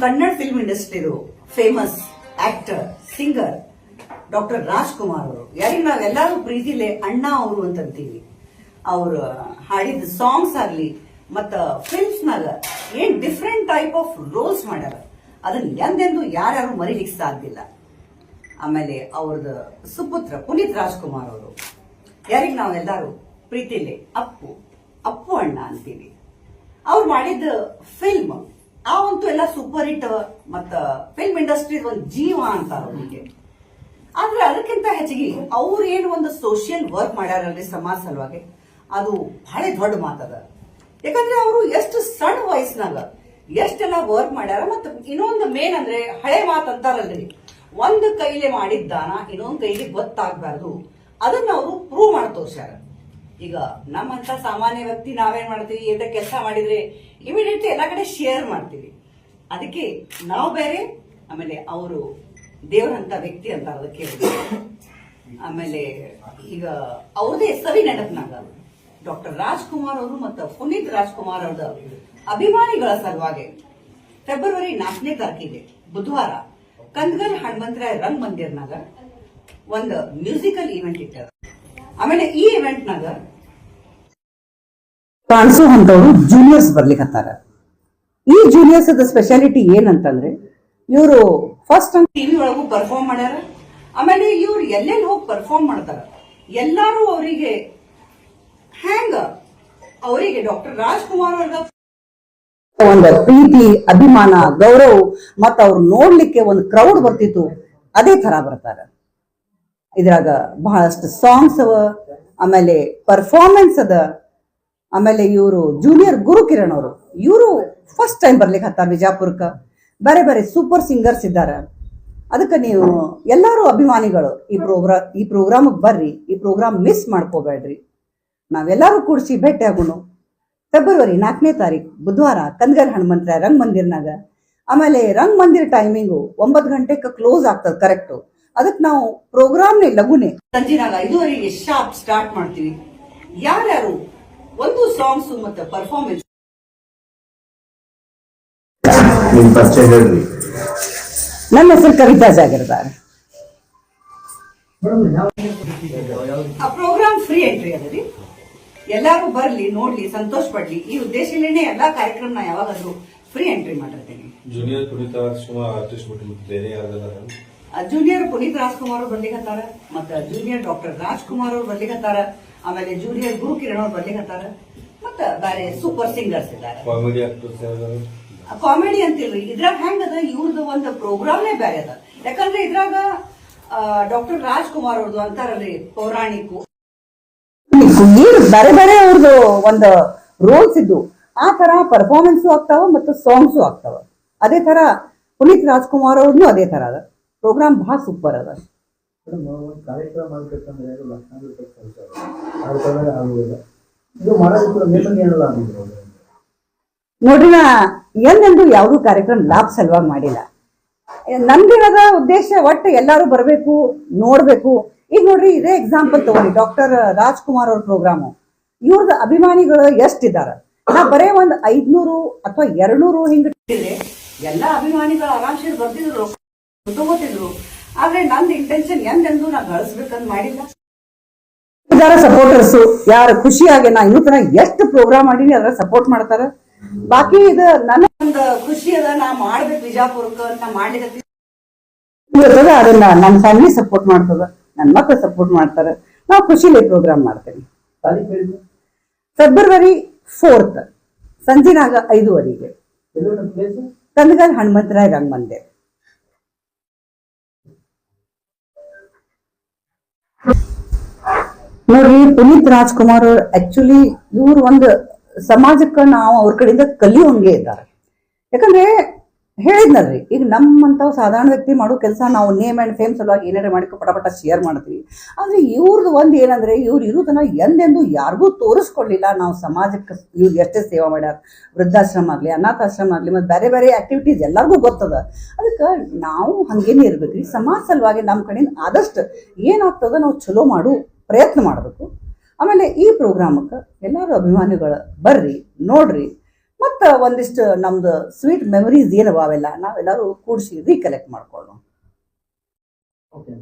Kannada film ಇಂಡಸ್ಟ್ರಿದು famous actor singer doctor Rajkumar ಅವರು, ಯಾರಿಗೆ ನಾವೆಲ್ಲರೂ ಪ್ರೀತಿಲೆ ಅಣ್ಣ ಅವರು ಅಂತ ಅಂತೀವಿ. ಅವ್ರು ಹಾಡಿದ ಸಾಂಗ್ಸ್ ಆಗ್ಲಿ ಮತ್ತ ಫಿಲ್ಮ್ಸ್ ನಾಗ ಏನ್ ಡಿಫ್ರೆಂಟ್ ಟೈಪ್ ಆಫ್ ರೋಲ್ಸ್ ಮಾಡ್ಯಾರ, ಅದನ್ನ ಎಂದೆಂದು ಯಾರ್ಯಾರು ಮರಿಲಿಕ್ಕೆ ಸಾಧ್ಯ ಇಲ್ಲ. ಆಮೇಲೆ ಅವ್ರದ್ದು ಸುಪುತ್ರ ಪುನೀತ್ ರಾಜ್ಕುಮಾರ್ ಅವರು, ಯಾರಿಗೆ ನಾವೆಲ್ಲರೂ ಪ್ರೀತಿಲೆ ಅಪ್ಪು ಅಪ್ಪು ಅಣ್ಣ ಅಂತೀವಿ. ಅವ್ರು ಮಾಡಿದ ಫಿಲ್ಮ್ ಅವಂತೂ ಎಲ್ಲ ಸೂಪರ್ ಹಿಟ್, ಮತ್ತ ಫಿಲ್ಮ್ ಇಂಡಸ್ಟ್ರಿ ಒಂದು ಜೀವ ಅಂತಾರ ಅವ್ರಿಗೆ. ಆದ್ರೆ ಅದಕ್ಕಿಂತ ಹೆಚ್ಚಿಗೆ ಅವ್ರು ಏನು ಒಂದು ಸೋಷಿಯಲ್ ವರ್ಕ್ ಮಾಡ್ಯಾರಲ್ರಿ ಸಮಾಜ ಸಲುವಾಗಿ, ಅದು ಬಹಳ ದೊಡ್ಡ ಮಾತದ. ಯಾಕಂದ್ರೆ ಅವರು ಎಷ್ಟು ಸಣ್ಣ ವಯಸ್ಸಿನಾಗ ಎಷ್ಟೆಲ್ಲ ವರ್ಕ್ ಮಾಡ್ಯಾರ. ಮತ್ತ ಇನ್ನೊಂದು ಮೇನ್ ಅಂದ್ರೆ ಹಳೆ ಮಾತು ಅಂತಾರಲ್ರಿ, ಒಂದು ಕೈಲಿ ಮಾಡಿದ್ದಾನ ಇನ್ನೊಂದು ಕೈಲಿ ಗೊತ್ತಾಗ್ಬಾರ್ದು, ಅದನ್ನ ಅವರು ಪ್ರೂವ್ ಮಾಡಿ ತೋರ್ಸ್ಯಾರ. ಈಗ ನಮ್ಮಂತ ಸಾಮಾನ್ಯ ವ್ಯಕ್ತಿ ನಾವೇನ್ ಮಾಡ್ತೀವಿ, ಎಂತ ಕೆಲಸ ಮಾಡಿದ್ರೆ ಇಮಿಡಿಯೇಟ್ಲಿ ಎಲ್ಲಾ ಕಡೆ ಶೇರ್ ಮಾಡ್ತೀವಿ. ಅದಕ್ಕೆ ನಾವು ಬೇರೆ, ಆಮೇಲೆ ಅವರು ದೇವರಂತ ವ್ಯಕ್ತಿ ಅಂತ ಅದಕ್ಕೆ. ಆಮೇಲೆ ಈಗ ಅವ್ರದೇ ಸವಿ ನೆನಪಿನಾಗ ಡಾಕ್ಟರ್ ರಾಜ್ಕುಮಾರ್ ಅವರು ಮತ್ತು ಪುನೀತ್ ರಾಜ್ಕುಮಾರ್ ಅವ್ರದ ಅಭಿಮಾನಿಗಳ ಸಲುವಾಗಿ ಫೆಬ್ರವರಿ 4ನೇ ತಾರೀಕಿಗೆ ಬುಧವಾರ ಕಂದಗಲ್ ಹನುಮಂತರಾಯ ರಂಗ್ ಮಂದಿರ್ನಾಗ ಒಂದು ಮ್ಯೂಸಿಕಲ್ ಇವೆಂಟ್ ಇಟ್ಟಾರ. ಆಮೇಲೆ ಈ ಇವೆಂಟ್ ನಾಗ ಕಾಣಿಸೋ ಅಂತವ್ರು ಜೂನಿಯರ್ಸ್ ಬರ್ಲಿಕ್ಕತ್ತಾರ. ಈ ಜೂನಿಯರ್ಸ್ ಸ್ಪೆಷಾಲಿಟಿ ಏನಂತಂದ್ರೆ, ಇವರು ಫಸ್ಟ್ ಟಿವಿ ಒಳಗೂ ಪರ್ಫಾರ್ಮ್ ಮಾಡ್ಯಾರ. ಆಮೇಲೆ ಇವ್ರು ಎಲ್ಲೆಲ್ಲಿ ಹೋಗಿ ಪರ್ಫಾರ್ಮ್ ಮಾಡ್ತಾರ, ಎಲ್ಲಾರು ಅವರಿಗೆ ಅವರಿಗೆ ಡಾಕ್ಟರ್ ರಾಜ್ಕುಮಾರ್ ಅವ್ರ ಒಂದು ಪ್ರೀತಿ, ಅಭಿಮಾನ, ಗೌರವ ಮತ್ತ ಅವ್ರು ನೋಡ್ಲಿಕ್ಕೆ ಒಂದು ಕ್ರೌಡ್ ಬರ್ತಿತ್ತು, ಅದೇ ತರ ಬರ್ತಾರ. ಇದ್ರಾಗ ಬಹಳಷ್ಟು ಸಾಂಗ್ಸ್ ಅವ, ಆಮೇಲೆ ಪರ್ಫಾರ್ಮೆನ್ಸ್ ಅದ. ಆಮೇಲೆ ಇವರು ಜೂನಿಯರ್ ಗುರು ಕಿರಣ್ ಅವರು, ಇವರು ಫಸ್ಟ್ ಟೈಮ್ ಬರ್ಲಿಕ್ಕೆ ಹತ್ತಾರ ವಿಜಾಪುರಕ್ಕೆ. ಬೇರೆ ಬೇರೆ ಸೂಪರ್ ಸಿಂಗರ್ಸ್ ಇದ್ದಾರೆ. ಅದಕ್ಕೆ ನೀವು ಎಲ್ಲರೂ ಅಭಿಮಾನಿಗಳು ಈ ಪ್ರೋಗ್ರಾಮಿಗೆ ಬರ್ರಿ, ಈ ಪ್ರೋಗ್ರಾಮ್ ಮಿಸ್ ಮಾಡ್ಕೋಬೇಡ್ರಿ. ನಾವೆಲ್ಲರೂ ಕೂಡಿಸಿ ಭೇಟಿ ಆಗೋಣ ಫೆಬ್ರವರಿ 4ನೇ ತಾರೀಕು ಬುಧವಾರ ಕಂದಗಲ್ ಹನುಮಂತರಾಯ ರಂಗ್ ಮಂದಿರ್ನಾಗ. ಆಮೇಲೆ ರಂಗ್ ಮಂದಿರ್ ಟೈಮಿಂಗು 9 ಗಂಟೆಗೆ ಕ್ಲೋಸ್ ಆಗ್ತದೆ ಕರೆಕ್ಟು. ಅದಕ್ಕೆ ನಾವು ಪ್ರೋಗ್ರಾಮ್ನೇ ಲಘುನೆ ಸಂಜೆನಾಗ 5:30ಗೆ ಶಾರ್ಪ್ ಸ್ಟಾರ್ಟ್ ಮಾಡ್ತೀವಿ. ಯಾರ್ಯಾರು ಒಂದು ಸಾಂಗ್ಸ್ ಮತ್ತೆ ಪರ್ಫಾರ್ಮೆನ್ಸ್. ನನ್ನ ಹೆಸರು ಕವಿತಾ ಜಾಗಿರ್ದಾರ್. ಆ ಪ್ರೋಗ್ರಾಮ್ ಫ್ರೀ ಎಂಟ್ರಿ ಅದ ರೀ, ಎಲ್ಲಾರು ಬರ್ಲಿ, ನೋಡ್ಲಿ, ಸಂತೋಷ ಪಡ್ಲಿ. ಈ ಉದ್ದೇಶಲೇನೆ ಎಲ್ಲಾ ಕಾರ್ಯಕ್ರಮ ನಾ ಯಾವಾಗಾದ್ರೂ ಫ್ರೀ ಎಂಟ್ರಿ ಮಾಡಿರ್ತೀನಿ. ಜೂನಿಯರ್ ಪುನೀತ್ ರಾಜ್ಕುಮಾರ್ ಆರ್ಟಿಸ್ಟ್ ಬೇರೆ ಯಾವ್ದಾರ ಜೂನಿಯರ್ ಪುನೀತ್ ರಾಜ್ಕುಮಾರ್ ಅವ್ರು ಬರ್ಲಿಕತ್ತಾರ, ಮತ್ತ ಜೂನಿಯರ್ ಡಾಕ್ಟರ್ ರಾಜ್ಕುಮಾರ್ ಅವ್ರು ಬರ್ಲಿಕತ್ತಾರ, ಆಮೇಲೆ ಜೂನಿಯರ್ ಗುರು ಕಿರಣ್ ಅವ್ರು ಬರ್ಲಿಕತ್ತಾರ, ಮತ್ತ ಬೇರೆ ಸೂಪರ್ ಸಿಂಗರ್ಸ್ ಇದ್ದಾರೆ. ಕಾಮಿಡಿ ಆಕ್ಟರ್ಸ್ ಕಾಮಿಡಿ ಅಂತಿಲ್ರಿ, ಇದ್ರಾಗ ಹೆಂಗದ ಇವ್ರದ್ದು ಒಂದು ಪ್ರೋಗ್ರಾಮ್ನೇ ಬೇರೆ ಅದ. ಯಾಕಂದ್ರೆ ಇದ್ರಾಗ ಡಾಕ್ಟರ್ ರಾಜ್ಕುಮಾರ್ ಅವ್ರದ್ದು ಅಂತಾರಲ್ರಿ ಪೌರಾಣಿಕ ಬೇರೆ ಬೇರೆ ಅವ್ರದ್ದು ಒಂದು ರೋಲ್ಸ್ ಇದ್ದು, ಆ ತರ ಪರ್ಫಾರ್ಮೆನ್ಸ್ ಆಗ್ತಾವ ಮತ್ತು ಸಾಂಗ್ಸು ಆಗ್ತಾವ. ಅದೇ ತರ ಪುನೀತ್ ರಾಜ್ಕುಮಾರ್ ಅವ್ರದ್ದು ಅದೇ ತರ ಅದ. ಪ್ರೋಗ್ರಾಮ್ ಬಹಳ ಸೂಪರ್ ಅದ. ನೋಡ್ರಿ, ನಾ ಎಂದೆಂದು ಯಾವ್ದು ಕಾರ್ಯಕ್ರಮ ಲಾಭ ಸಲುವಾಗಿ ಮಾಡಿಲ್ಲ. ನಮ್ದಿರದ ಉದ್ದೇಶ ಒಟ್ಟು ಎಲ್ಲಾರು ಬರ್ಬೇಕು, ನೋಡ್ಬೇಕು. ಈಗ ನೋಡ್ರಿ, ಇದೇ ಎಕ್ಸಾಂಪಲ್ ತಗೊಳ್ಳಿ, ಡಾಕ್ಟರ್ ರಾಜ್ಕುಮಾರ್ ಅವ್ರ ಪ್ರೋಗ್ರಾಮು. ಇವ್ರದ ಅಭಿಮಾನಿಗಳು ಎಷ್ಟಿದಾರ? ನಾ ಬರೇ ಒಂದ್ 500 ಅಥವಾ 200 ಹಿಂಗಿಟ್ಟಿದ್ರೆ ಎಲ್ಲಾ ಅಭಿಮಾನಿಗಳು ಆರಾಮ್ಸೆ ಬರ್ತಿದ್ರು, ತಗೋತಿದ್ರು. ಆದ್ರೆ ನಂದು ಇಂಟೆನ್ಷನ್ ಎಂದೆಂದು ನಾ ಗಳಿಸ್ಬೇಕಂತ ಮಾಡಿಲ್ಲ. ಇದಾರ ಸಪೋರ್ಟರ್ಸ್, ಯಾರು ಖುಷಿಯಾಗಿ ನಾ ಇನ್ನೂ ತನ ಎಷ್ಟು ಪ್ರೋಗ್ರಾಮ್ ಮಾಡೀನಿ ಅದ್ರ ಸಪೋರ್ಟ್ ಮಾಡ್ತಾರ. ಬಾಕಿ ಇದು ನನ್ನ ಒಂದು ಖುಷಿ ಅದ, ನಾ ಮಾಡ್ಬೇಕು ವಿಜಾಪುರಕ್ಕೆ, ನಾ ಮಾಡ್ಲಿಕ್ಕೆ ಅದನ್ನ ನನ್ನ ಫ್ಯಾಮಿಲಿ ಸಪೋರ್ಟ್ ಮಾಡ್ತದ, ನನ್ನ ಮಕ್ಕಳು ಸಪೋರ್ಟ್ ಮಾಡ್ತಾರೆ. ನಾವು ಖುಷಿಲಿ ಪ್ರೋಗ್ರಾಮ್ ಮಾಡ್ತೇವೆ. ಫೆಬ್ರವರಿ 4th ಸಂಜೆನಾಗ 5:30ಗೆ ಕಂದಗಲ್ ಹನುಮಂತರಾಯ ರಂಗ್ ಮಂದಿರ್. ನೋಡ್ರಿ, ಪುನೀತ್ ರಾಜ್ಕುಮಾರ್ ಅವ್ರು ಆಕ್ಚುಲಿ ಇವ್ರು ಒಂದು ಸಮಾಜಕ್ಕೆ ನಾವು ಅವ್ರ ಕಡೆಯಿಂದ ಕಲಿಯೋಂಗೆ ಇದ್ದಾರೆ. ಯಾಕಂದ್ರೆ ಹೇಳಿದ್ನಲ್ರಿ, ಈಗ ನಮ್ಮಂತಾವ್ ಸಾಧಾರಣ ವ್ಯಕ್ತಿ ಮಾಡೋ ಕೆಲಸ ನಾವು ನೇಮ್ ಅಂಡ್ ಫೇಮ್ ಸಲುವಾಗಿ ಏನಾರ ಮಾಡ್ಕೊ ಪಟ ಶೇರ್ ಮಾಡ್ತೀವಿ. ಆದ್ರೆ ಇವ್ರದ್ದು ಒಂದ್ ಏನಂದ್ರೆ, ಇವ್ರು ಇರುದನ್ನ ಎಂದೆಂದು ಯಾರಿಗೂ ತೋರಿಸ್ಕೊಡ್ಲಿಲ್ಲ. ನಾವು ಸಮಾಜಕ್ಕೆ ಇವ್ರು ಎಷ್ಟೇ ಸೇವಾ ಮಾಡ್ಯಾರ, ವೃದ್ಧಾಶ್ರಮ ಆಗ್ಲಿ, ಅನಾಥಾಶ್ರಮ ಆಗ್ಲಿ, ಮತ್ತೆ ಬೇರೆ ಬೇರೆ ಆಕ್ಟಿವಿಟೀಸ್ ಎಲ್ಲರಿಗೂ ಗೊತ್ತದ. ಅದಕ್ಕೆ ನಾವು ಹಂಗೇನೆ ಇರ್ಬೇಕ್ರಿ. ಸಮಾಜ ಸಲುವಾಗಿ ನಮ್ಮ ಕಡೆಯಿಂದ ಆದಷ್ಟು ಏನಾಗ್ತದ ನಾವು ಚಲೋ ಮಾಡು ಪ್ರಯತ್ನ ಮಾಡಬೇಕು. ಆಮೇಲೆ ಈ ಪ್ರೋಗ್ರಾಮಕ್ಕೆ ಎಲ್ಲರೂ ಅಭಿಮಾನಿಗಳು ಬರ್ರಿ, ನೋಡ್ರಿ. ಮತ್ತು ಒಂದಿಷ್ಟು ನಮ್ದು ಸ್ವೀಟ್ ಮೆಮರೀಸ್ ಏನವ ಅವೆಲ್ಲ ನಾವೆಲ್ಲರೂ ಕೂಡಿಸಿ ರೀಕಲೆಕ್ಟ್ ಮಾಡ್ಕೊಳ್ಳೋಣ. ಓಕೆ